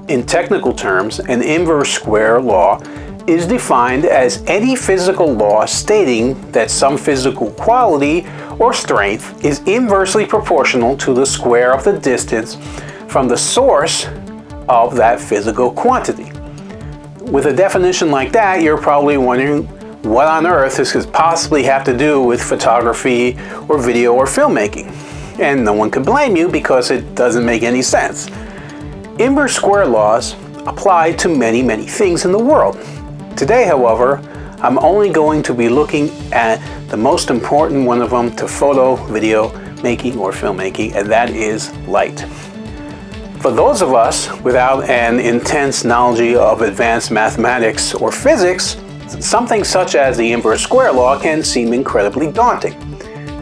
In technical terms, an inverse square law is defined as any physical law stating that some physical quality or strength is inversely proportional to the square of the distance from the source of that physical quantity. With a definition like that, you're probably wondering what on earth this could possibly have to do with photography or video or filmmaking. And no one could blame you because it doesn't make any sense. Inverse square laws apply to many things in the world. Today, however, I'm only going to be looking at the most important one of them to photo, video making, or filmmaking, and that is light. For those of us without an intense knowledge of advanced mathematics or physics, something such as the inverse square law can seem incredibly daunting.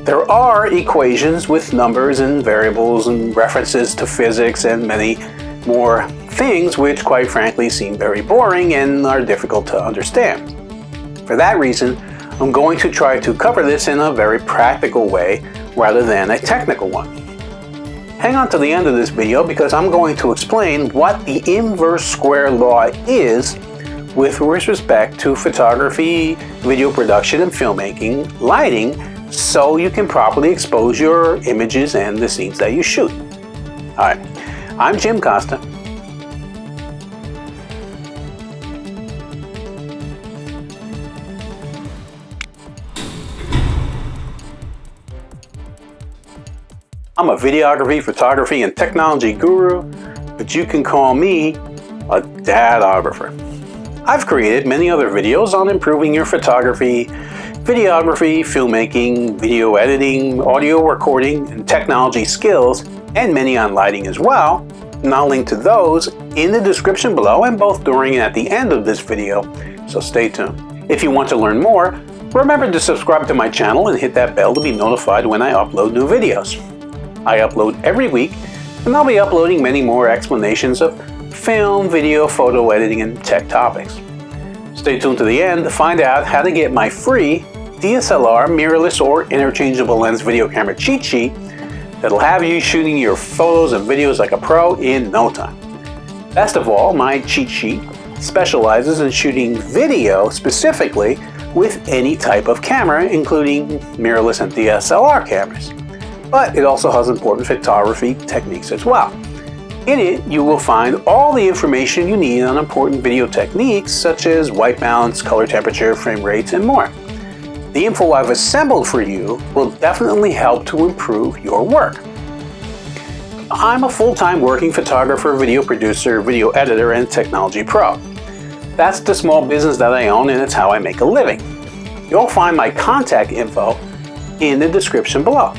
There are equations with numbers and variables and references to physics and many more things which quite frankly seem very boring and are difficult to understand. For that reason, I'm going to try to cover this in a very practical way rather than a technical one. Hang on to the end of this video because I'm going to explain what the inverse square law is with respect to photography, video production, and filmmaking, lighting, so you can properly expose your images and the scenes that you shoot. Alright, I'm Jim Costa. I'm a videography, photography, and technology guru, but you can call me a dadographer. I've created many other videos on improving your photography, videography, filmmaking, video editing, audio recording, and technology skills, and many on lighting as well. And I'll link to those in the description below and both during and at the end of this video, so stay tuned. If you want to learn more, remember to subscribe to my channel and hit that bell to be notified when I upload new videos. I upload every week, and I'll be uploading many more explanations of film, video, photo editing, and tech topics. Stay tuned to the end to find out how to get my free DSLR mirrorless or interchangeable lens video camera cheat sheet that'll have you shooting your photos and videos like a pro in no time. Best of all, my cheat sheet specializes in shooting video specifically with any type of camera, including mirrorless and DSLR cameras. But it also has important photography techniques as well. In it, you will find all the information you need on important video techniques such as white balance, color temperature, frame rates, and more. The info I've assembled for you will definitely help to improve your work. I'm a full-time working photographer, video producer, video editor, and technology pro. That's the small business that I own, and it's how I make a living. You'll find my contact info in the description below.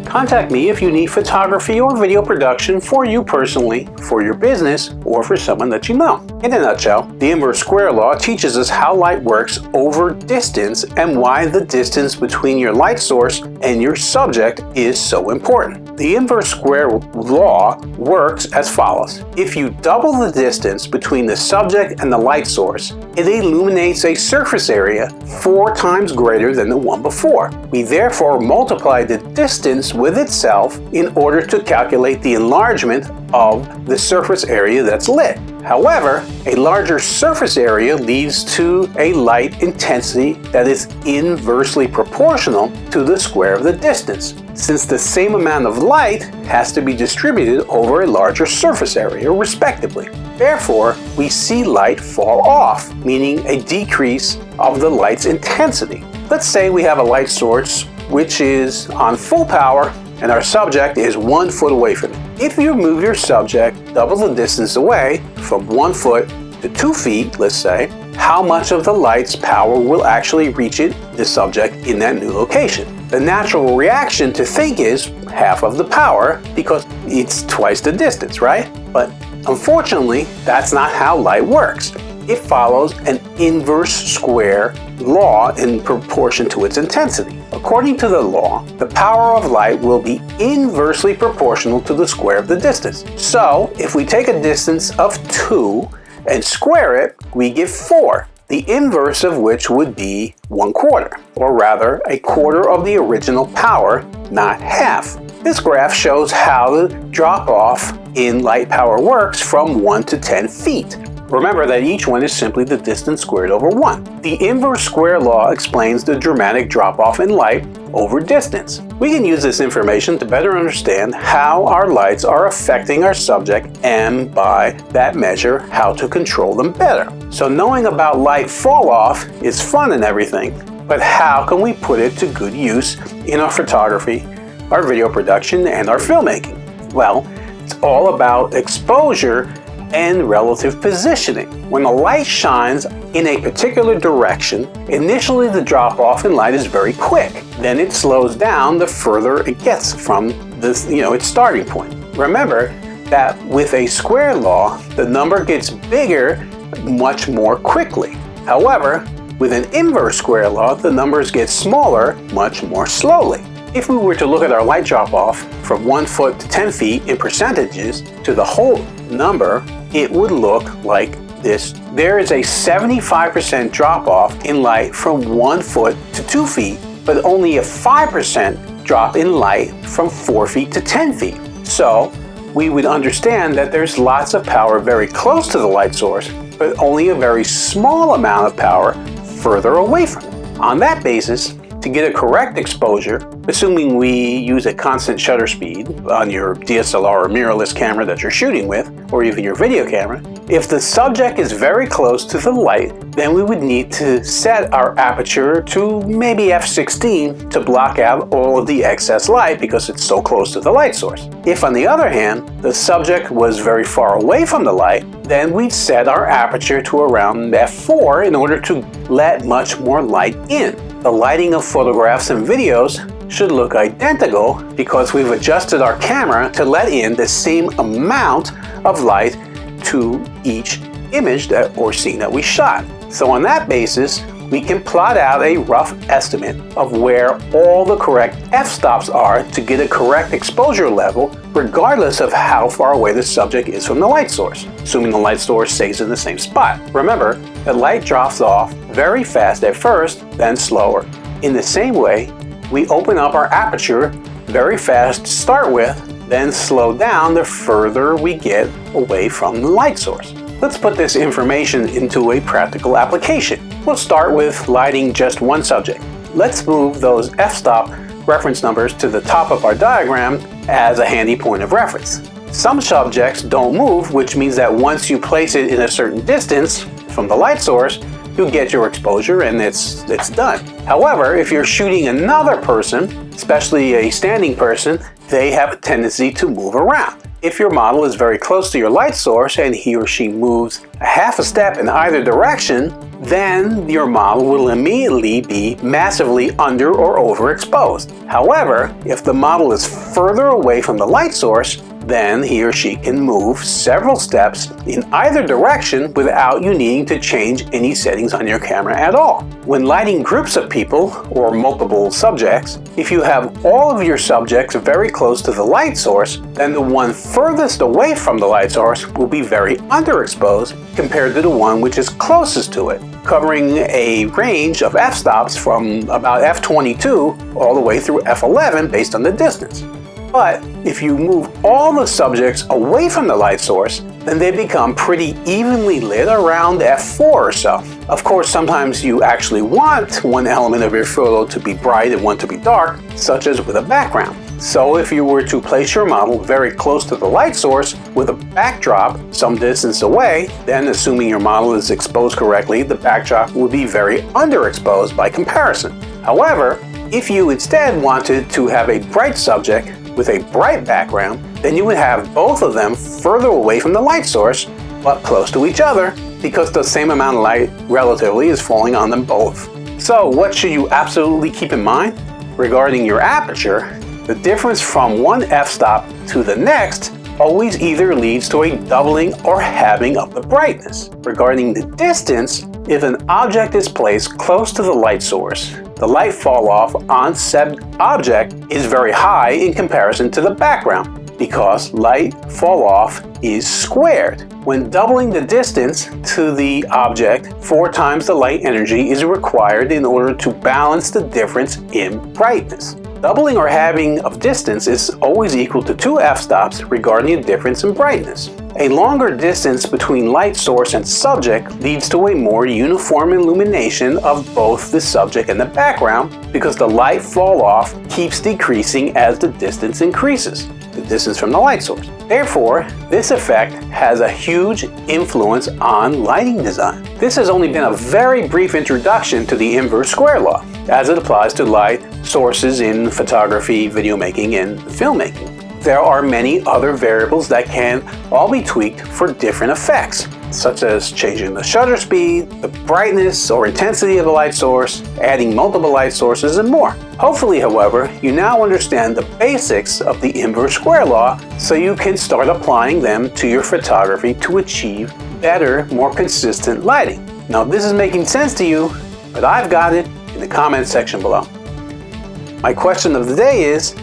Contact me if you need photography or video production for you personally, for your business, or for someone that you know. In a nutshell, the inverse square law teaches us how light works over distance and why the distance between your light source and your subject is so important. The inverse square law works as follows. If you double the distance between the subject and the light source, it illuminates a surface area 4 times greater than the one before. We therefore multiply the distance with itself in order to calculate the enlargement of the surface area that's lit. However, a larger surface area leads to a light intensity that is inversely proportional to the square of the distance, since the same amount of light has to be distributed over a larger surface area, respectively. Therefore, we see light fall off, meaning a decrease of the light's intensity. Let's say we have a light source which is on full power and our subject is 1 foot away from it. If you move your subject double the distance away, from 1 foot to 2 feet, let's say, how much of the light's power will actually reach the subject in that new location? The natural reaction to think is half of the power because it's twice the distance, right? But unfortunately, that's not how light works. It follows an inverse square law in proportion to its intensity. According to the law, the power of light will be inversely proportional to the square of the distance. So, if we take a distance of 2 and square it, we get 4, the inverse of which would be 1/4, or rather a quarter of the original power, not half. This graph shows how the drop-off in light power works from 1 to 10 feet. Remember that each one is simply the distance squared over 1. The inverse square law explains the dramatic drop-off in light over distance. We can use this information to better understand how our lights are affecting our subject and, by that measure, how to control them better. So knowing about light fall-off is fun and everything, but how can we put it to good use in our photography, our video production, and our filmmaking? Well, it's all about exposure and relative positioning. When the light shines in a particular direction, initially the drop-off in light is very quick. Then it slows down the further it gets from this, its starting point. Remember that with a square law, the number gets bigger much more quickly. However, with an inverse square law, the numbers get smaller much more slowly. If we were to look at our light drop-off from 1 foot to 10 feet in percentages to the whole number, it would look like this. There is a 75% drop-off in light from 1 foot to 2 feet, but only a 5% drop in light from 4 feet to 10 feet. So we would understand that there's lots of power very close to the light source, but only a very small amount of power further away from it. On that basis, to get a correct exposure, assuming we use a constant shutter speed on your DSLR or mirrorless camera that you're shooting with, or even your video camera, if the subject is very close to the light, then we would need to set our aperture to maybe f16 to block out all of the excess light because it's so close to the light source. If, on the other hand, the subject was very far away from the light, then we'd set our aperture to around f4 in order to let much more light in. The lighting of photographs and videos should look identical because we've adjusted our camera to let in the same amount of light to each image or scene that we shot. So on that basis, we can plot out a rough estimate of where all the correct f-stops are to get a correct exposure level regardless of how far away the subject is from the light source, assuming the light source stays in the same spot. Remember, the light drops off very fast at first, then slower. In the same way, we open up our aperture very fast to start with, then slow down the further we get away from the light source. Let's put this information into a practical application. We'll start with lighting just one subject. Let's move those f-stop reference numbers to the top of our diagram as a handy point of reference. Some subjects don't move, which means that once you place it in a certain distance from the light source, you get your exposure and it's done. However, if you're shooting another person, especially a standing person, they have a tendency to move around. If your model is very close to your light source and he or she moves a half a step in either direction, then your model will immediately be massively under or overexposed. However, if the model is further away from the light source, then he or she can move several steps in either direction without you needing to change any settings on your camera at all. When lighting groups of people or multiple subjects, if you have all of your subjects very close to the light source, then the one furthest away from the light source will be very underexposed compared to the one which is closest to it, covering a range of f-stops from about f22 all the way through f11 based on the distance. But if you move all the subjects away from the light source, then they become pretty evenly lit around f4 or so. Of course, sometimes you actually want one element of your photo to be bright and one to be dark, such as with a background. So if you were to place your model very close to the light source with a backdrop some distance away, then assuming your model is exposed correctly, the backdrop would be very underexposed by comparison. However, if you instead wanted to have a bright subject with a bright background, then you would have both of them further away from the light source, but close to each other, because the same amount of light relatively is falling on them both. So what should you absolutely keep in mind? Regarding your aperture, the difference from one f-stop to the next always either leads to a doubling or halving of the brightness. Regarding the distance, if an object is placed close to the light source, the light fall off on said object is very high in comparison to the background, because light fall off is squared. When doubling the distance to the object, 4 times the light energy is required in order to balance the difference in brightness. Doubling or halving of distance is always equal to 2 f-stops regarding the difference in brightness. A longer distance between light source and subject leads to a more uniform illumination of both the subject and the background because the light fall off keeps decreasing as the distance increases, the distance from the light source. Therefore, this effect has a huge influence on lighting design. This has only been a very brief introduction to the inverse square law, as it applies to light sources in photography, video making, and filmmaking. There are many other variables that can all be tweaked for different effects, such as changing the shutter speed, the brightness or intensity of the light source, adding multiple light sources, and more. Hopefully, however, you now understand the basics of the inverse square law so you can start applying them to your photography to achieve better, more consistent lighting. Now, if this is making sense to you, but I've got it in the comments section below. My question of the day is,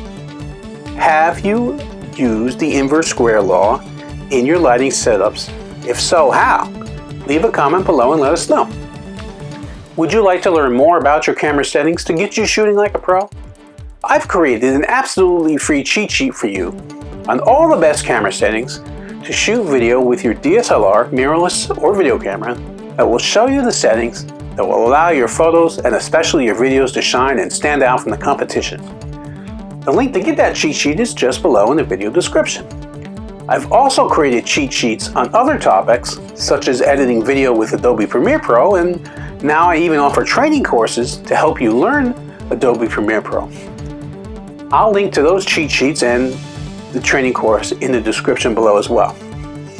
have you used the inverse square law in your lighting setups? If so, how? Leave a comment below and let us know. Would you like to learn more about your camera settings to get you shooting like a pro? I've created an absolutely free cheat sheet for you on all the best camera settings to shoot video with your DSLR, mirrorless, or video camera that will show you the settings that will allow your photos and especially your videos to shine and stand out from the competition. The link to get that cheat sheet is just below in the video description. I've also created cheat sheets on other topics, such as editing video with Adobe Premiere Pro, and now I even offer training courses to help you learn Adobe Premiere Pro. I'll link to those cheat sheets and the training course in the description below as well.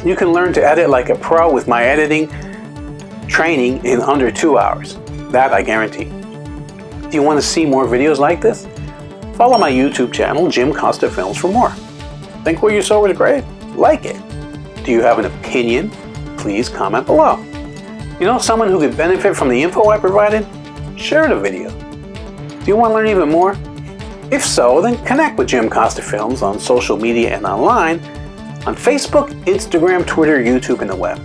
You can learn to edit like a pro with my editing training in under 2 hours. That I guarantee. Do you want to see more videos like this? Follow my YouTube channel, Jim Costa Films, for more. Think what you saw was great? Like it. Do you have an opinion? Please comment below. You know someone who could benefit from the info I provided? Share the video. Do you want to learn even more? If so, then connect with Jim Costa Films on social media and online on Facebook, Instagram, Twitter, YouTube, and the web.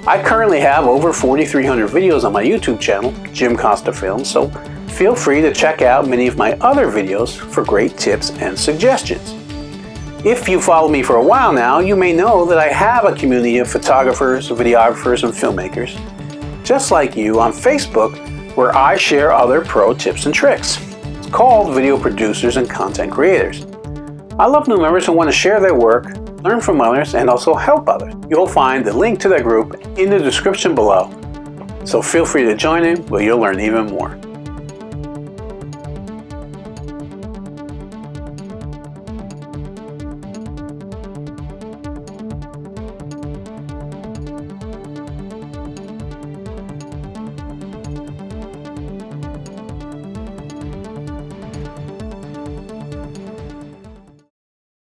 I currently have over 4,300 videos on my YouTube channel, Jim Costa Films, so feel free to check out many of my other videos for great tips and suggestions. If you follow me for a while now, you may know that I have a community of photographers, videographers, and filmmakers, just like you, on Facebook, where I share other pro tips and tricks. It's called Video Producers and Content Creators. I love new members who want to share their work, learn from others, and also help others. You'll find the link to that group in the description below, so feel free to join in where you'll learn even more.